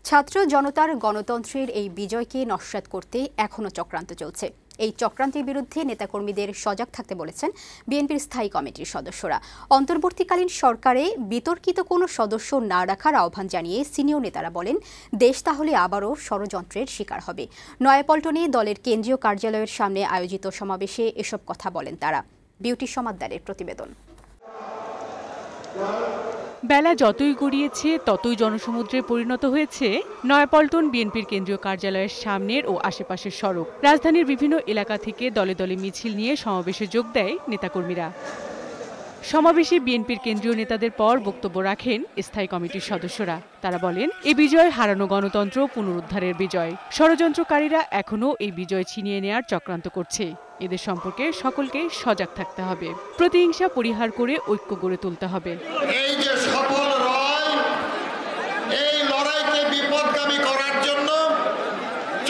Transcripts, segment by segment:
ছাত্র জনতার গণতন্ত্রের এই বিজয়কে নস্যাৎ করতে এখনো চক্রান্ত চলছে। এই চক্রান্তের বিরুদ্ধে নেতাকর্মীদের সজাগ থাকতে বলেছেন বিএনপির স্থায়ী কমিটির সদস্যরা। অন্তর্বর্তীকালীন সরকারে বিতর্কিত কোনো সদস্য না রাখার আহ্বান জানিয়ে সিনিয়র নেতারা বলেন, দেশ তাহলে আবারও ষড়যন্ত্রের শিকার হবে। নয়াপল্টনে দলের কেন্দ্রীয় কার্যালয়ের সামনে আয়োজিত সমাবেশে এসব কথা বলেন তারা। বিউটি সমাদ্দারের প্রতিবেদন। বেলা যতই গড়িয়েছে ততই জনসমুদ্রে পরিণত হয়েছে নয়াপল্টন বিএনপির কেন্দ্রীয় কার্যালয়ের সামনের ও আশেপাশের সড়ক। রাজধানীর বিভিন্ন এলাকা থেকে দলে দলে মিছিল নিয়ে সমাবেশে যোগ দেয় নেতাকর্মীরা। সমাবেশে বিএনপির কেন্দ্রীয় নেতাদের পর বক্তব্য রাখেন স্থায়ী কমিটির সদস্যরা। তারা বলেন, এই বিজয় হারানো গণতন্ত্র পুনরুদ্ধারের বিজয়। ষড়যন্ত্রকারীরা এখনও এই বিজয় ছিনিয়ে নেয়ার চক্রান্ত করছে। এদের সম্পর্কে সকলকে সজাগ থাকতে হবে। প্রতিহিংসা পরিহার করে ঐক্য গড়ে তুলতে হবে। এই যে সফল রয়, এই লড়াইকে বিপদগামী করার জন্য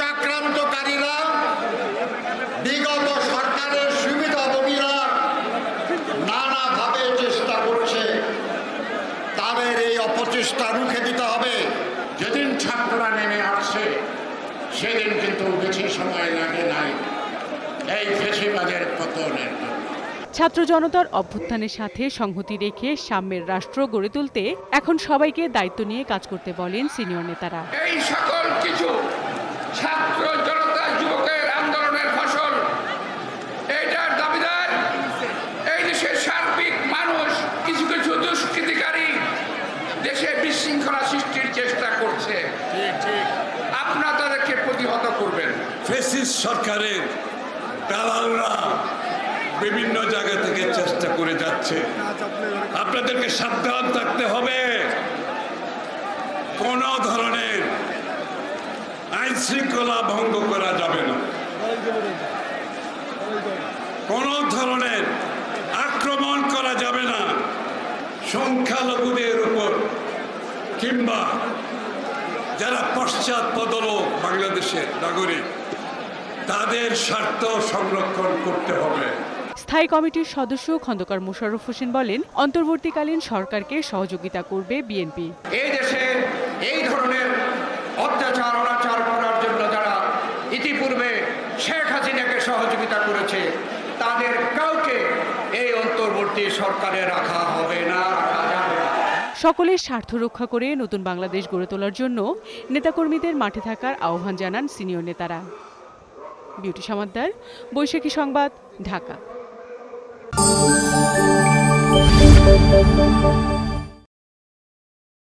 চক্রান্তকারীরা, বিগত সরকারের সুবিধাভোগীরা নানাভাবে চেষ্টা করছে। তাদের এই অপচেষ্টা রুখে দিতে হবে। যেদিন ছাত্ররা নেমে আসছে সেদিন কিন্তু বেশি সময় লাগে নাই এই ফ্যাসিবাদের পতনের। ছাত্র জনতার অভ্যুত্থানের সাথে সংহতি রেখে সাম্যের রাষ্ট্র গড়ে তুলতে এখন সবাইকে দায়িত্ব নিয়ে কাজ করতে বলেন সিনিয়র নেতারা। এই সকল কিছু ছাত্র জনতা যুবকের আন্দোলনের ফসল। এটার দাবিদার এই দেশের সার্বিক মানুষ। কিছু কিছু দুষ্কৃতিকারী দেশে বিশৃঙ্খলা সৃষ্টির চেষ্টা করছে। আপনারা তাদেরকে প্রতিহত করবেন। ফ্যাসিস্ট সরকারের দালালরা বিভিন্ন জায়গা থেকে চেষ্টা করে যাচ্ছে। আপনাদেরকে সাবধান থাকতে হবে। কোন ধরনের আইন শৃঙ্খলা ভঙ্গ করা যাবে না। কোন ধরনের আক্রমণ করা যাবে না। সংখ্যালঘুদের উপর কিংবা যারা পশ্চাৎপদ লোক বাংলাদেশের নাগরিক, তাদের স্বার্থ সংরক্ষণ করতে হবে। স্থায়ী কমিটির সদস্য খন্দকার মোশাররফ হোসেন বলেন, অন্তর্বর্তীকালীন সরকারকে সহযোগিতা করবে বিএনপি। এই দেশে এই ধরনের অত্যাচার অনাচার করার জন্য যারা ইতিপূর্বে শেখ হাসিনাকে সহযোগিতা করেছে, তাদের কাউকে এই অন্তর্বর্তী সরকারে রাখা হবে না। সকলের স্বার্থ রক্ষা করে নতুন বাংলাদেশ গড়ে তোলার জন্য নেতাকর্মীদের মাঠে থাকার আহ্বান জানান সিনিয়র নেতারা। বিউটি সমাদ্দার, বৈশাখী সংবাদ, ঢাকা।